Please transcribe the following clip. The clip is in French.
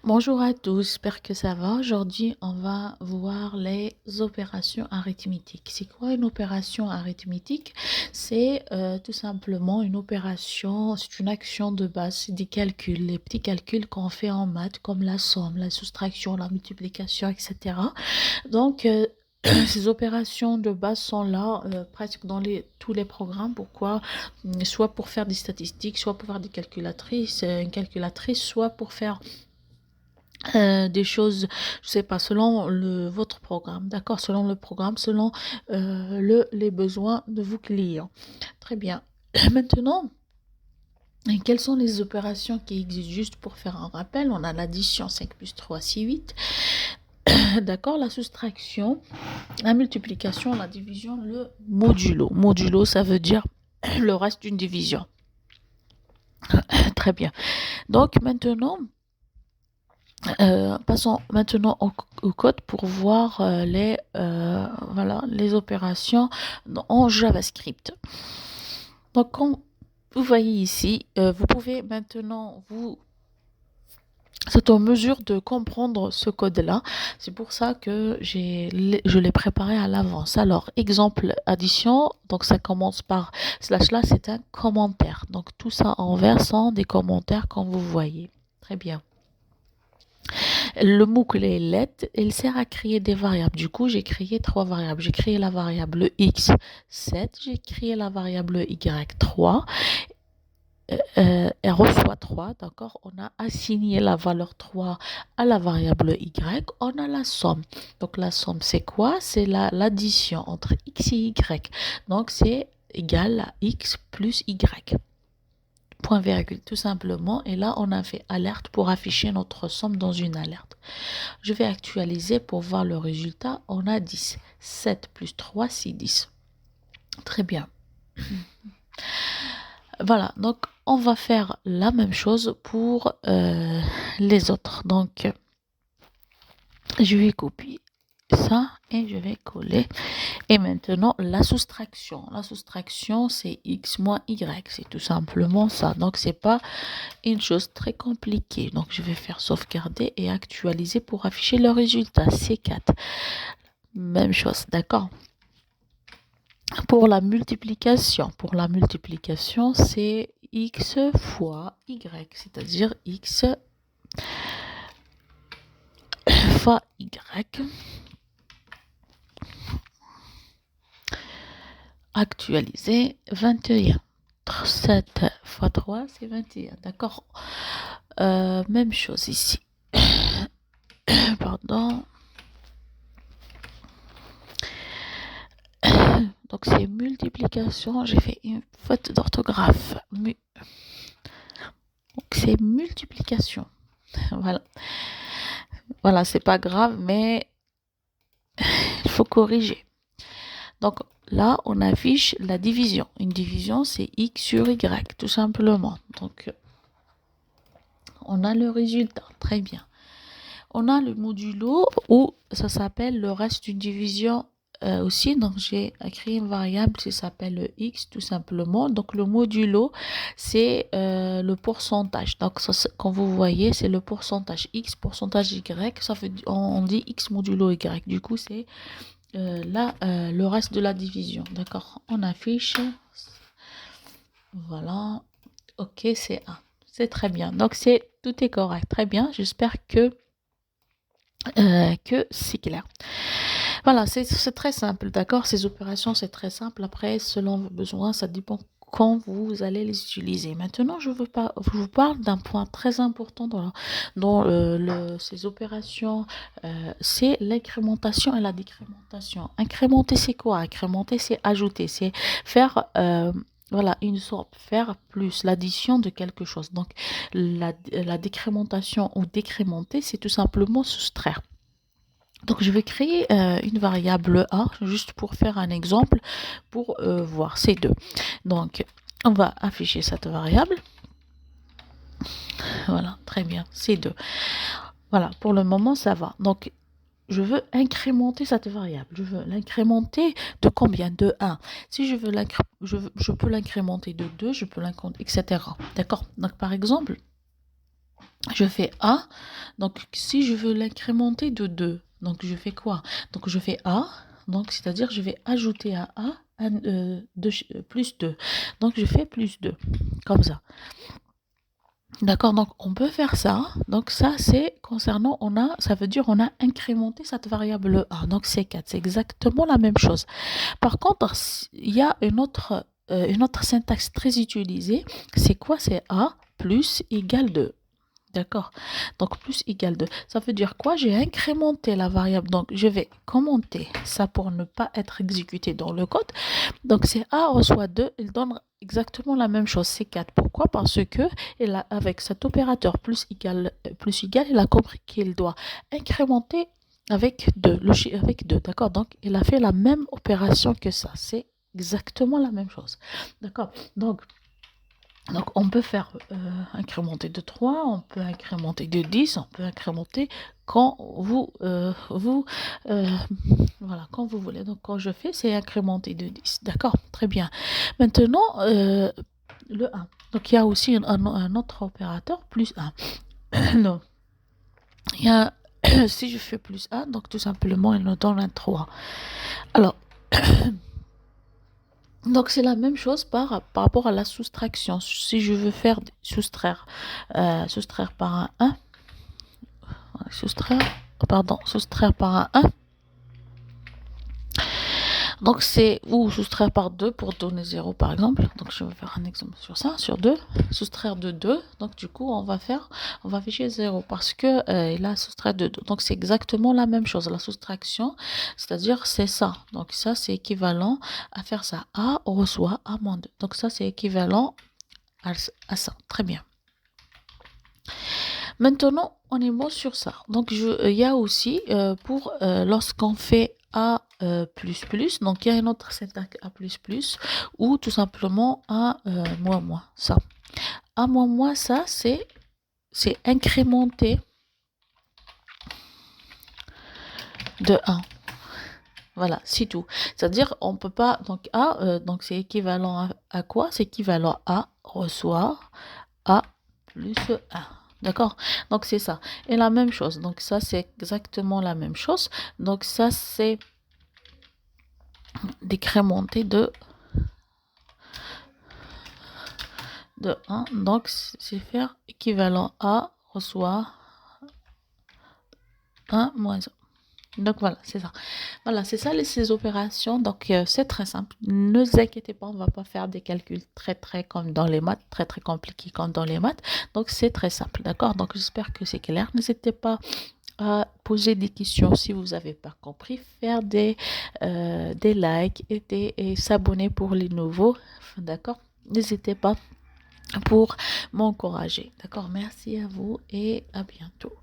Bonjour à tous, j'espère que ça va. Aujourd'hui, on va voir les opérations arithmétiques. C'est quoi une opération arithmétique? C'est tout simplement une opération, c'est une action de base, c'est des calculs, les petits calculs qu'on fait en maths comme la somme, la soustraction, la multiplication, etc. Donc, ces opérations de base sont là presque dans tous les programmes. Pourquoi? Soit pour faire des statistiques, soit pour faire des calculatrices, une calculatrice, soit pour faire des choses, je sais pas, selon votre programme, d'accord, selon le programme, selon les besoins de vos clients. Très bien. Maintenant, quelles sont les opérations qui existent? Juste pour faire un rappel, on a l'addition 5 plus 3, 6, 8. D'accord, la soustraction, la multiplication, la division, le modulo. Modulo, ça veut dire le reste d'une division. Très bien. Donc maintenant, passons maintenant au code pour voir les opérations en JavaScript. Donc, comme vous voyez ici, vous pouvez maintenant c'est en mesure de comprendre ce code-là. C'est pour ça que je l'ai préparé à l'avance. Alors, exemple addition, donc ça commence par slash là, c'est un commentaire. Donc, tout ça en vert sont des commentaires comme vous voyez. Très bien. Le mot clé let, il sert à créer des variables. Du coup, j'ai créé trois variables. J'ai créé la variable x 7, j'ai créé la variable y 3. Elle reçoit 3, d'accord? On a assigné la valeur 3 à la variable y. On a la somme. Donc, la somme, c'est quoi? C'est l'addition entre x et y. Donc, c'est égal à x plus y. Point virgule, tout simplement. Et là, on a fait alerte pour afficher notre somme dans une alerte. Je vais actualiser pour voir le résultat. On a 10. 7 plus 3, c'est 10. Très bien. Voilà, donc on va faire la même chose pour les autres. Donc, je vais copier ça et je vais coller. Et maintenant, la soustraction. La soustraction, c'est x moins y. C'est tout simplement ça. Donc, c'est pas une chose très compliquée. Donc, je vais faire sauvegarder et actualiser pour afficher le résultat. C'est 4. Même chose, d'accord? Pour la multiplication, c'est x fois y, c'est-à-dire x fois y. Actualiser 21. 7 fois 3, c'est 21. D'accord. Même chose ici. Pardon. Donc c'est multiplication. J'ai fait une faute d'orthographe. Donc c'est multiplication. Voilà. Voilà, c'est pas grave, mais il faut corriger. Donc là, on affiche la division. Une division, c'est x sur y, tout simplement. Donc, on a le résultat. Très bien. On a le modulo où ça s'appelle le reste d'une division aussi. Donc, j'ai créé une variable qui s'appelle x, tout simplement. Donc, le modulo, c'est le pourcentage. Donc, ça, comme vous voyez, c'est le pourcentage x, pourcentage y. Ça fait, on dit x modulo y. Du coup, c'est le reste de la division, d'accord? On affiche, voilà, ok, c'est A, c'est très bien. Donc tout est correct, très bien. J'espère que c'est clair. Voilà, c'est très simple, d'accord? Ces opérations, c'est très simple. Après, selon vos besoins, ça dépend quand vous allez les utiliser. Maintenant, je vous parle d'un point très important dans ces opérations. C'est l'incrémentation et la décrémentation. Incrémenter, c'est quoi? Incrémenter, c'est ajouter, c'est faire... voilà, une sorte, faire plus l'addition de quelque chose. Donc, la décrémentation ou décrémenter, c'est tout simplement soustraire. Donc, je vais créer une variable A, juste pour faire un exemple, pour voir ces deux. Donc, on va afficher cette variable. Voilà, très bien, ces deux. Voilà, pour le moment, ça va. Donc, je veux incrémenter cette variable. Je veux l'incrémenter de combien? De 1. Si je veux je peux l'incrémenter de 2, je peux l'incrémenter, etc. D'accord? Donc, par exemple, je fais A. Donc, si je veux l'incrémenter de 2, donc je fais quoi? Donc, je fais A. Donc, c'est-à-dire, je vais ajouter à A plus 2. Donc, je fais plus 2. Comme ça. D'accord, donc on peut faire ça. Donc ça, c'est concernant, ça veut dire on a incrémenté cette variable A. Donc c'est 4, c'est exactement la même chose. Par contre, il y a une autre syntaxe très utilisée. C'est quoi? C'est A plus égale 2. D'accord. Donc, plus égale 2. Ça veut dire quoi? J'ai incrémenté la variable. Donc, je vais commenter ça pour ne pas être exécuté dans le code. Donc, c'est A reçoit 2. Il donne exactement la même chose. C'est 4. Pourquoi? Parce que avec cet opérateur plus égal, il a compris qu'il doit incrémenter avec 2. Avec 2. D'accord. Donc, il a fait la même opération que ça. C'est exactement la même chose. D'accord. Donc, on peut faire incrémenter de 3, on peut incrémenter de 10, on peut incrémenter quand euh, voilà, quand vous voulez. Donc, quand je fais, c'est incrémenter de 10. D'accord, très bien. Maintenant, le 1. Donc, il y a aussi un autre opérateur, plus 1. Non, il y a, si je fais plus 1, donc tout simplement, il me donne un 3. Alors, donc c'est la même chose par rapport à la soustraction. Si je veux faire soustraire par un 1, soustraire par un 1, donc c'est, ou soustraire par 2 pour donner 0 par exemple. Donc je vais faire un exemple sur ça, sur 2, soustraire de 2. Donc du coup on va afficher 0 parce que il a soustraire de 2. Donc c'est exactement la même chose, la soustraction, c'est-à-dire c'est ça. Donc ça c'est équivalent à faire ça. A reçoit A moins 2. Donc ça c'est équivalent à ça. Très bien. Maintenant, on est bon sur ça. Donc, il y a aussi pour lorsqu'on fait A++, donc il y a une autre syntaxe A++, ou tout simplement A moins moins. Ça. A moins moins, ça, c'est incrémenté de 1. Voilà, c'est tout. C'est-à-dire, on peut pas, donc A, donc c'est équivalent à quoi? C'est équivalent à reçoit A plus 1. D'accord? Donc, c'est ça. Et la même chose. Donc, ça, c'est exactement la même chose. Donc, ça, c'est décrémenté de 1. Donc, c'est faire équivalent à reçoit 1 moins 1. Donc voilà, c'est ça. Voilà, c'est ça ces opérations. Donc c'est très simple. Ne vous inquiétez pas, on ne va pas faire des calculs très très comme dans les maths, très très compliqués comme dans les maths. Donc c'est très simple, d'accord? Donc j'espère que c'est clair. N'hésitez pas à poser des questions si vous n'avez pas compris, faire des likes et s'abonner pour les nouveaux, d'accord? N'hésitez pas pour m'encourager, d'accord? Merci à vous et à bientôt.